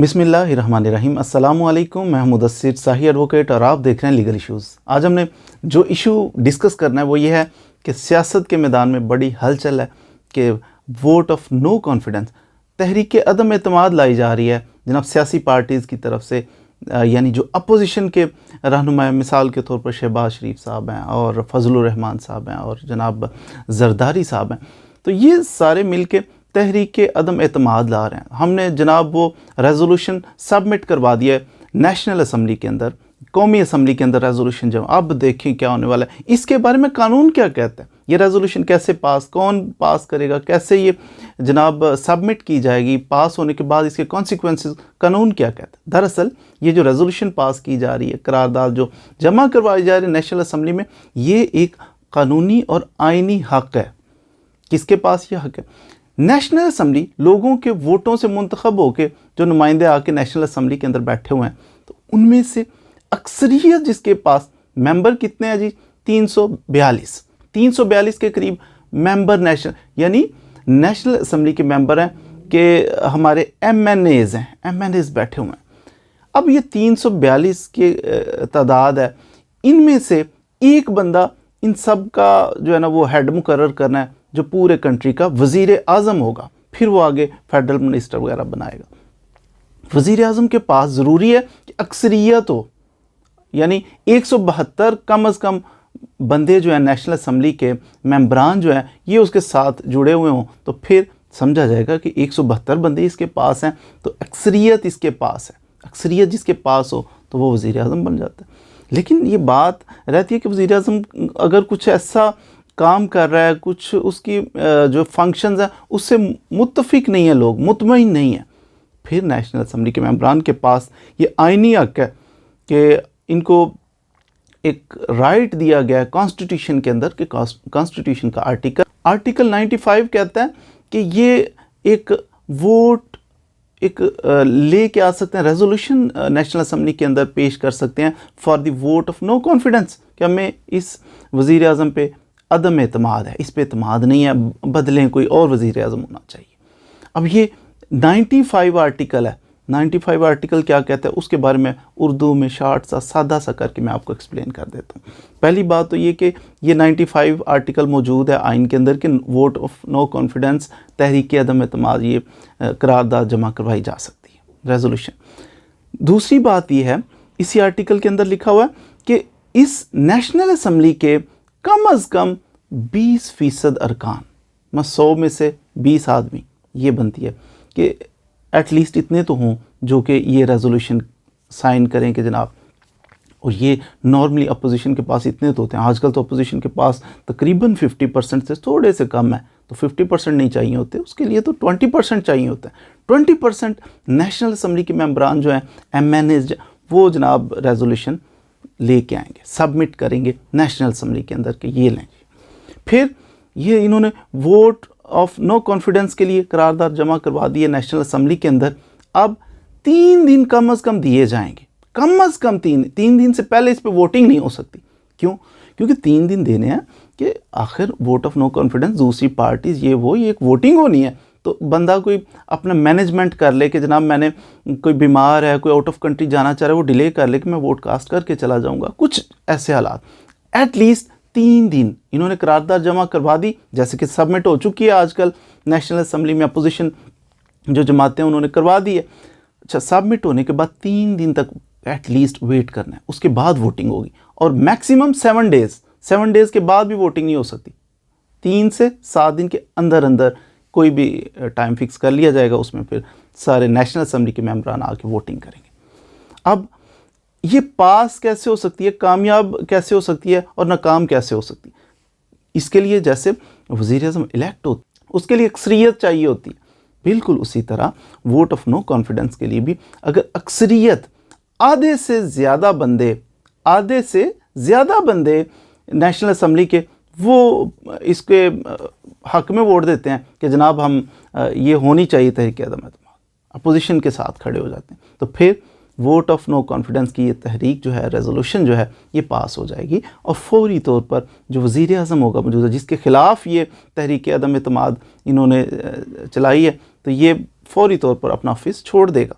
बिस्मिल्लाहिर्रहमानिर्रहीम। अस्सलामुअलैकुम। मैं मुदस्सिर शाही एडवोकेट और आप देख रहे हैं लीगल इश्यूज़। आज हमने जो इशू डिस्कस करना है वो ये है कि सियासत के मैदान में बड़ी हलचल है कि वोट ऑफ नो कॉन्फिडेंस, तहरीक अदम एतमाद लाई जा रही है जनाब सियासी पार्टीज़ की तरफ से, यानी जो अपोजिशन के रहनुमा, मिसाल के तौर पर शहबाज शरीफ साहब हैं और फजलुर रहमान साहब हैं और जनाब जरदारी साहब हैं। तो ये सारे मिल के तहरीक अदम एतमाद ला रहे हैं। हमने जनाब वो रेजोल्यूशन सबमिट करवा दिया है नेशनल असम्बली के अंदर, कौमी असम्बली के अंदर रेजोल्यूशन। जब अब देखें क्या होने वाला है, इसके बारे में कानून क्या कहता है, ये रेजोल्यूशन कैसे पास, कौन पास करेगा, कैसे ये जनाब सबमिट की जाएगी, पास होने के बाद इसके कॉन्सिक्वेंसेस, कानून क्या कहता है। दरअसल ये जो रेजोल्यूशन पास की जा रही है, करारदाद जो जमा करवाई जा रही है नेशनल असम्बली में, ये एक कानूनी और आइनी हक़ है। किसके पास ये हक़ है? नेशनल असम्बली लोगों के वोटों से मुंतखब होकर जो नुमाइंदे आके नेशनल असम्बली के अंदर बैठे हुए हैं, तो उनमें से अक्सरियत जिसके पास मेंबर कितने हैं जी, 342 के करीब मेंबर नेशनल, यानी नेशनल असम्बली के मेंबर हैं कि हमारे MNAs हैं, MNAs बैठे हुए हैं। अब ये 342 की तादाद है, इनमें से एक बंदा इन सब का जो है ना वो हेड मुकर्रर करना है, जो पूरे कंट्री का वज़ीर आज़म होगा, फिर वो आगे फेडरल मिनिस्टर वगैरह बनाएगा। वज़ीर आज़म के पास ज़रूरी है कि अक्सरियत हो, यानी 172 कम अज़ कम बंदे जो हैं नेशनल असम्बली के मेंबरान जो हैं ये उसके साथ जुड़े हुए हों, तो फिर समझा जाएगा कि 172 बंदे इसके पास हैं, तो अक्सरियत इसके पास है। अक्सरियत जिसके पास हो तो वो वज़ीर आज़म बन जाता है। लेकिन ये बात रहती है कि वज़ीर आज़म अगर कुछ ऐसा काम कर रहा है, कुछ उसकी जो फंक्शंस हैं उससे मुत्तफिक नहीं है, लोग मुतमईन नहीं है, फिर नेशनल असम्बली के मेंबरान के पास ये आइनी हक़ है कि इनको एक राइट दिया गया है कॉन्स्टिट्यूशन के अंदर, कि कॉन्स्टिट्यूशन का आर्टिकल 95 कहता है कि ये एक वोट एक ले के आ सकते हैं, रेजोल्यूशन नेशनल असम्बली के अंदर पेश कर सकते हैं for the vote of no confidence, कि हमें इस वज़ीर आज़म पे अदम एतमाद है, इस पे एतमाद नहीं है, बदलें कोई और वज़ीर आज़म होना चाहिए। अब ये 95 आर्टिकल है, 95 आर्टिकल क्या कहता है उसके बारे में उर्दू में शार्ट सा सादा सा करके मैं आपको एक्सप्लेन कर देता हूँ। पहली बात तो ये कि ये 95 आर्टिकल मौजूद है आइन के अंदर कि वोट ऑफ नो कॉन्फिडेंस, तहरीक अदम एतमाद, ये करारदाद जमा करवाई जा सकती है, रेजोल्यूशन। दूसरी बात ये है, इसी आर्टिकल के अंदर लिखा हुआ है कि इस नेशनल असम्बली के कम अज़ कम 20% अरकान, 100 में से 20 आदमी, ये बनती है कि एटलीस्ट इतने तो हों जो कि ये रेजोल्यूशन साइन करें कि जनाब, और ये नॉर्मली अपोजिशन के पास इतने तो होते हैं। आजकल तो अपोजिशन के पास तकरीबन 50% से थोड़े से कम है, तो 50% नहीं चाहिए होते, उसके लिए तो 20% चाहिए होता है। 20% नेशनल असम्बली के मेंबरान जो हैं, MNAs, वो जनाब रेजोल्यूशन लेके आएंगे, सबमिट करेंगे नेशनल असम्बली के अंदर कि ये लेंगे। फिर ये इन्होंने वोट ऑफ नो कॉन्फिडेंस के लिए करारदाद जमा करवा दी है नेशनल असम्बली के अंदर। अब 3 दिन कम अज़ कम दिए जाएंगे, कम अज़ कम 3 दिन से पहले इस पर वोटिंग नहीं हो सकती। क्यों? क्योंकि 3 दिन देने हैं कि आखिर वोट ऑफ नो कॉन्फिडेंस, दूसरी पार्टीज़ ये एक वोटिंग होनी है, तो बंदा कोई अपना मैनेजमेंट कर ले कि जनाब मैंने कोई बीमार है, कोई आउट ऑफ कंट्री जाना चाह रहा है, वो डिले कर ले कि मैं वोट कास्ट करके चला जाऊँगा, कुछ ऐसे हालात। एटलीस्ट 3 दिन इन्होंने करारदाद जमा करवा दी, जैसे कि सबमिट हो चुकी है आजकल नेशनल असम्बली में, अपोजिशन जो जमातें उन्होंने करवा दी है। अच्छा, सबमिट होने के बाद 3 दिन तक एटलीस्ट वेट करना है, उसके बाद वोटिंग होगी, और मैक्सिमम 7 डेज़ के बाद भी वोटिंग नहीं हो सकती। 3 से 7 दिन के अंदर अंदर कोई भी टाइम फिक्स कर लिया जाएगा, उसमें फिर सारे नेशनल असम्बली के मेंबरान आके वोटिंग करेंगे। अब ये पास कैसे हो सकती है, कामयाब कैसे हो सकती है और नाकाम कैसे हो सकती है? इसके लिए जैसे वज़ीर आज़म इलेक्ट होती है उसके लिए अक्सरियत चाहिए होती है, बिल्कुल उसी तरह वोट ऑफ नो कॉन्फिडेंस के लिए भी अगर अक्सरियत आधे से ज़्यादा बंदे नेशनल असम्बली के वो इसके हक़ में वोट देते हैं कि जनाब हम ये होनी चाहिए तहरीक अदम एतमाद, अपोजिशन के साथ खड़े हो जाते हैं, तो फिर वोट ऑफ नो कॉन्फिडेंस की ये तहरीक जो है, रेजोल्यूशन जो है, ये पास हो जाएगी, और फौरी तौर पर जो वज़ीर आज़म होगा मौजूदा, जिसके ख़िलाफ़ ये तहरीक अदम एतमाद इन्होंने चलाई है, तो ये फौरी तौर पर अपना ऑफिस छोड़ देगा।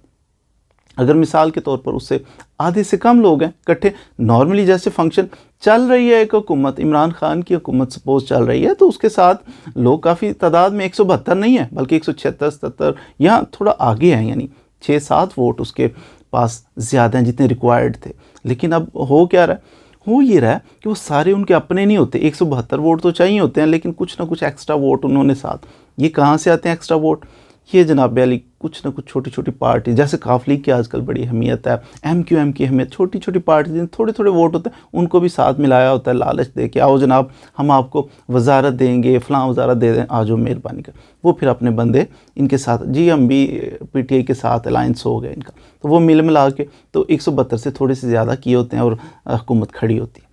अगर मिसाल के तौर पर उससे आधे से कम लोग हैं इकट्ठे, नॉर्मली जैसे फंक्शन चल रही है एक हुकूमत, इमरान खान की हुकूमत सपोज चल रही है, तो उसके साथ लोग काफ़ी तादाद में 172 नहीं है बल्कि 176 77 या थोड़ा आगे हैं, यानी 6-7 वोट उसके पास ज़्यादा हैं जितने रिक्वायर्ड थे। लेकिन अब हो क्या रहा है, हो ये रहा है कि वो सारे उनके अपने नहीं होते। 172 वोट तो चाहिए होते हैं, लेकिन कुछ ना कुछ एक्स्ट्रा वोट उन्होंने साथ, ये कहाँ से आते हैं एक्स्ट्रा वोट, ये जनाब अली कुछ ना कुछ छोटी छोटी पार्टी, जैसे काफ लीग की आजकल बड़ी अहमियत है, MQM की अहमियत, छोटी छोटी पार्टी जिन थोड़े थोड़े वोट होते हैं उनको भी साथ मिलाया होता है, लालच दे के आओ जनाब हम आपको वजारत देंगे, फ़लाँ वजारत दे दें, आ जाओ मेहरबानी कर। वो फिर अपने बंदे इनके साथ, जी हम भी PTI के साथ अलाइंस हो गए इनका, तो वो मिल मिला के तो 172 से थोड़े से ज़्यादा किए होते हैं और हुकूमत खड़ी होती है।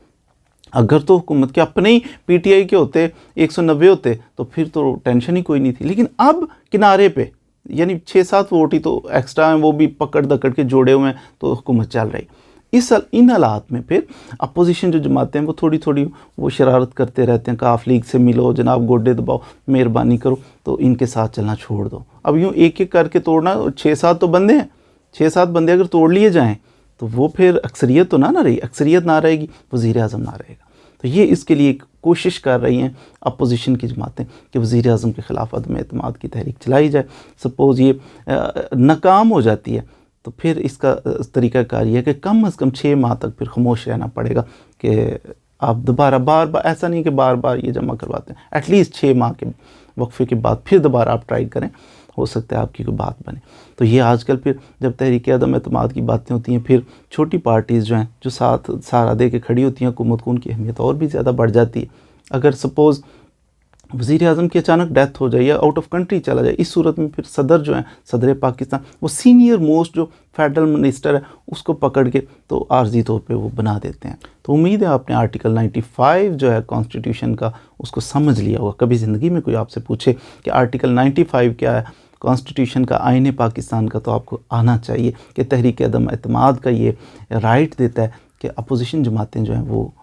अगर तो हुकूमत के अपने ही PTI के होते 190 होते तो फिर तो टेंशन ही कोई नहीं थी। लेकिन अब किनारे पे यानी 6-7 वोट ही तो एक्स्ट्रा हैं, वो भी पकड़ दकड़ के जोड़े हुए हैं, तो हुकूमत चल रही। इन हालात में फिर अपोजिशन जो जमातें हैं वो थोड़ी थोड़ी वो शरारत करते रहते हैं, काफ लीग से मिलो जनाब, गोडे दबाओ, मेहरबानी करो, तो इनके साथ चलना छोड़ दो। अब यूँ एक एक करके तोड़ना, 6-7 तो बंदे हैं, 6-7 बंदे अगर तोड़ लिए जाएँ तो वो फिर अक्सरियत तो ना रही, अक्सरियत ना रहेगी, वज़ीर आज़म ना रहेगा। तो ये इसके लिए कोशिश कर रही हैं अपोजिशन की जमातें कि वज़ीर आज़म के ख़िलाफ़ अदम एतमाद की तहरीक चलाई जाए। सपोज़ ये नाकाम हो जाती है तो फिर इसका तरीक़ाकार ये है कि कम अज़ कम 6 माह तक फिर खामोश रहना पड़ेगा कि आप दोबारा बार बार, ऐसा नहीं कि बार बार ये जमा करवाते हैं, एटलीस्ट 6 माह के वक्फे के बाद फिर दोबारा आप ट्राई करें, हो सकता है आपकी कोई बात बने। तो ये आजकल फिर जब तहरीक अदम एतमाद की बातें होती हैं, फिर छोटी पार्टीज़ जो हैं जो साथ सहारा दे के खड़ी होती हैं हुकूमत को, उनकी अहमियत और भी ज़्यादा बढ़ जाती है। अगर सपोज़ वज़ीर आज़म की अचानक डेथ हो जाए या आउट ऑफ कंट्री चला जाए, इस सूरत में फिर सदर जो है, सदर पाकिस्तान, वो सीनियर मोस्ट जो फेडरल मिनिस्टर है उसको पकड़ के तो आर्जी तौर पे वो बना देते हैं। तो उम्मीद है आपने आर्टिकल 95 जो है कॉन्स्टिट्यूशन का उसको समझ लिया होगा। कभी ज़िंदगी में कोई आपसे पूछे कि आर्टिकल 95 क्या है कॉन्स्टिट्यूशन का, आईने पाकिस्तान का, तो आपको आना चाहिए कि तहरीक अदम एतमाद का ये राइट देता है कि अपोजिशन जमातें जो हैं वो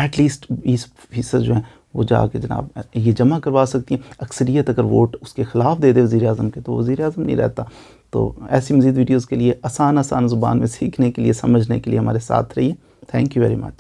एटलीस्ट 20% जो हैं वो जाके जनाब ये जमा करवा सकती हैं। अक्सरियत अगर वोट उसके ख़िलाफ़ दे दे वज़ीर आज़म के तो वज़ीर आज़म नहीं रहता। तो ऐसी मज़ीद वीडियोज़ के लिए आसान ज़ुबान में सीखने के लिए, समझने के लिए हमारे साथ रहिए। Thank you very much.